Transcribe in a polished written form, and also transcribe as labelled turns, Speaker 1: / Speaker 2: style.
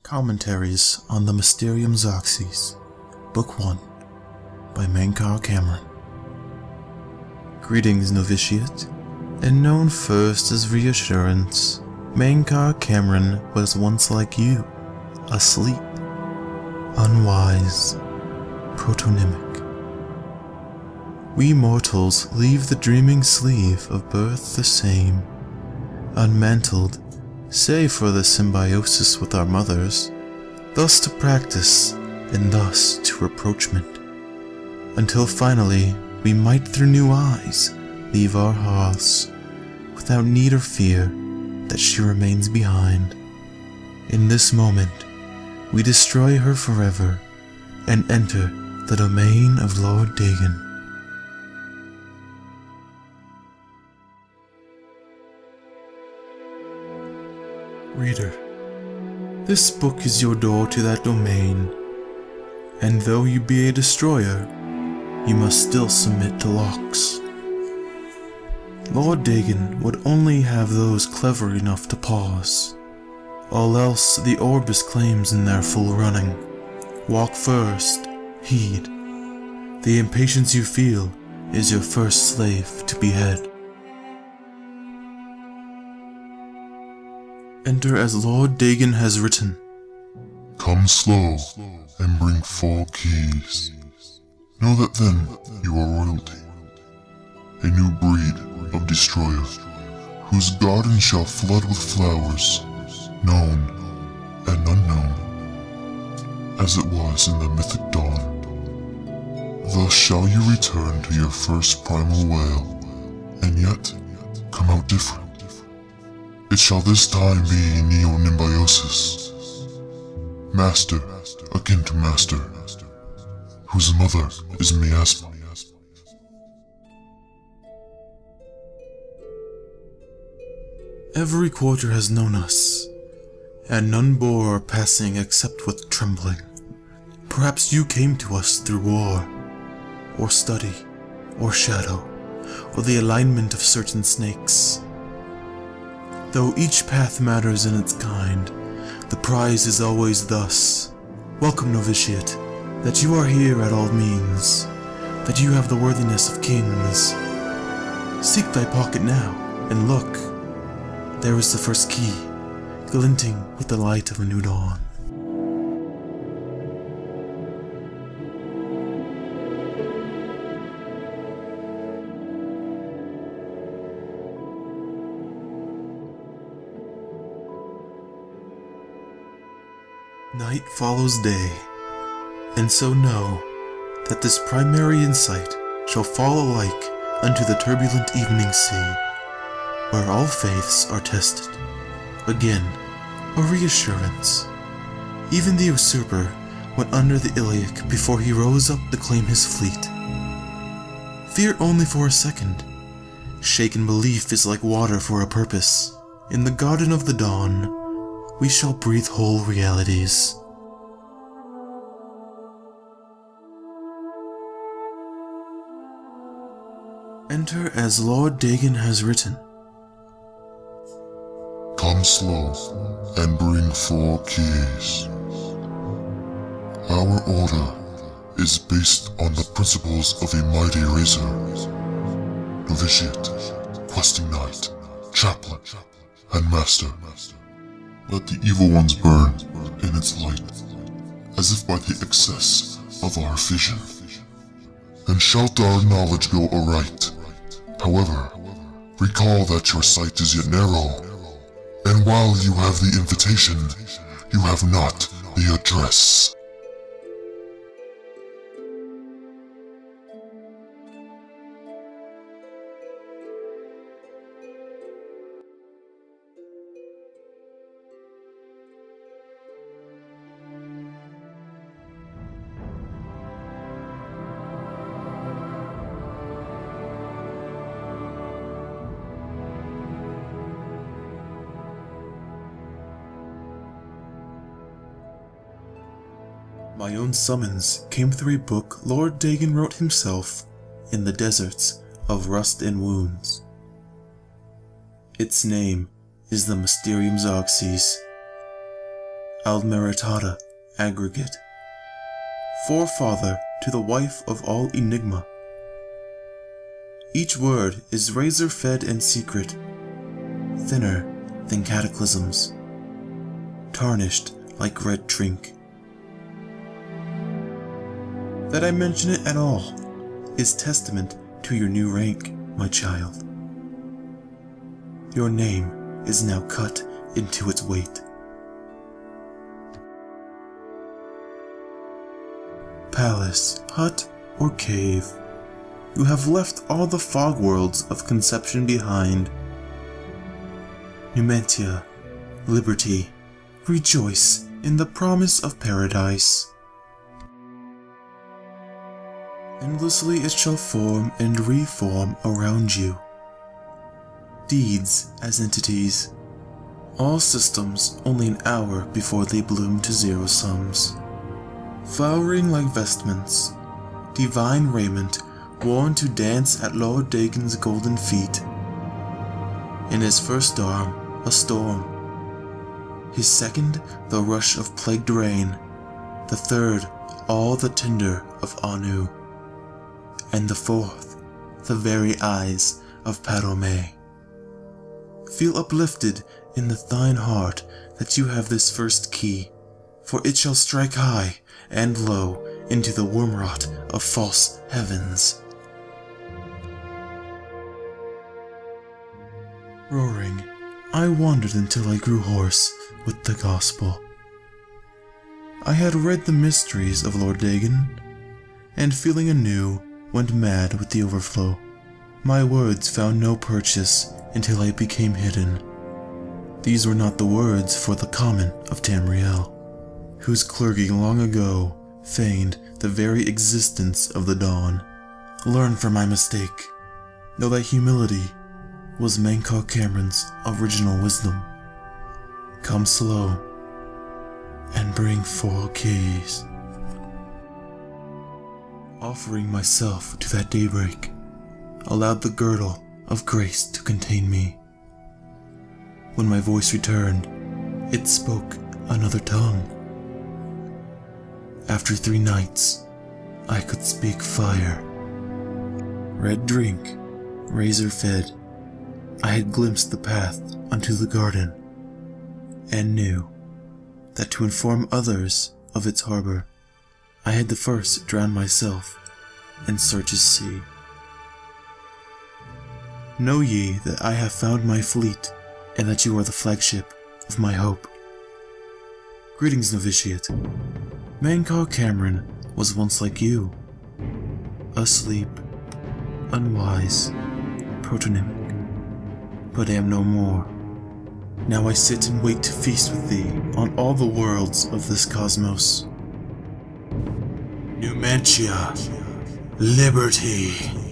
Speaker 1: Commentaries on the Mysterium Xerxes, Book 1, by Mankar Cameron. Greetings, Novitiate, and known first as Reassurance, Mankar Cameron was once like you, asleep, unwise, protonymic. We mortals leave the dreaming sleeve of birth the same, unmantled, save for the symbiosis with our mothers, thus to practice, and thus to rapprochement, until finally we might through new eyes leave our hearths, without need or fear that she remains behind. In this moment, we destroy her forever, and enter the domain of Lord Dagon. Reader, this book is your door to that domain, and though you be a destroyer, you must still submit to locks. Lord Dagon would only have those clever enough to pause. All else the Orbis claims in their full running. Walk first, heed. The impatience you feel is your first slave to behead. Enter as Lord Dagon has written.
Speaker 2: Come slow, and bring 4 keys. Know that then you are royalty, a new breed of destroyer, whose garden shall flood with flowers, known and unknown, as it was in the mythic dawn. Thus shall you return to your first primal whale, and yet come out different. It shall this time be Neo-Nimbiosis, master akin to master, whose mother is Miasma.
Speaker 1: Every quarter has known us, and none bore our passing except with trembling. Perhaps you came to us through war, or study, or shadow, or the alignment of certain snakes. Though each path matters in its kind, the prize is always thus. Welcome, Novitiate, that you are here at all means, that you have the worthiness of kings. Seek thy pocket now, and look. There is the first key, glinting with the light of a new dawn. Night follows day, and so know that this primary insight shall fall alike unto the turbulent evening sea, where all faiths are tested. Again, a reassurance. Even the usurper went under the Iliac before he rose up to claim his fleet. Fear only for a second. Shaken belief is like water for a purpose. In the garden of the dawn, we shall breathe whole realities. Enter as Lord Dagon has written.
Speaker 2: Come slow, and bring 4 keys. Our order is based on the principles of a mighty razor. Novitiate, questing knight, chaplain, and master. Let the evil ones burn in its light, as if by the excess of our vision. And shalt our knowledge go aright. However, recall that your sight is yet narrow, and while you have the invitation, you have not the address.
Speaker 1: My own summons came through a book Lord Dagon wrote himself in the deserts of Rust and Wounds. Its name is the Mysterium Xerxes, Almeritata aggregate, forefather to the wife of all enigma. Each word is razor-fed and secret, thinner than cataclysms, tarnished like red drink. That I mention it at all is testament to your new rank, my child. Your name is now cut into its weight. Palace, hut, or cave, you have left all the fog worlds of conception behind. Numantia, liberty, rejoice in the promise of paradise. Endlessly it shall form and reform around you. Deeds as entities, all systems only an hour before they bloom to zero sums. Flowering like vestments, divine raiment worn to dance at Lord Dagon's golden feet. In his first arm, a storm. His second, the rush of plagued rain. The third, all the tinder of Anu. And the fourth, the very eyes of Padome. Feel uplifted in the thine heart that you have this first key, for it shall strike high and low into the wormrot of false heavens. Roaring, I wandered until I grew hoarse with the gospel. I had read the mysteries of Lord Dagon, and feeling anew, went mad with the overflow. My words found no purchase until I became hidden. These were not the words for the common of Tamriel, whose clergy long ago feigned the very existence of the dawn. Learn from my mistake. Know that humility was Mancall Cameron's original wisdom. Come slow and bring 4 keys. Offering myself to that daybreak, allowed the girdle of grace to contain me. When my voice returned, it spoke another tongue. After 3 nights, I could speak fire. Red drink, razor fed, I had glimpsed the path unto the garden, and knew that to inform others of its harbor, I had the first drown myself and search his sea. Know ye that I have found my fleet, and that you are the flagship of my hope. Greetings, novitiate. Mancall Cameron was once like you, asleep, unwise, protonymic, but am no more. Now I sit and wait to feast with thee on all the worlds of this cosmos. Numantia, liberty.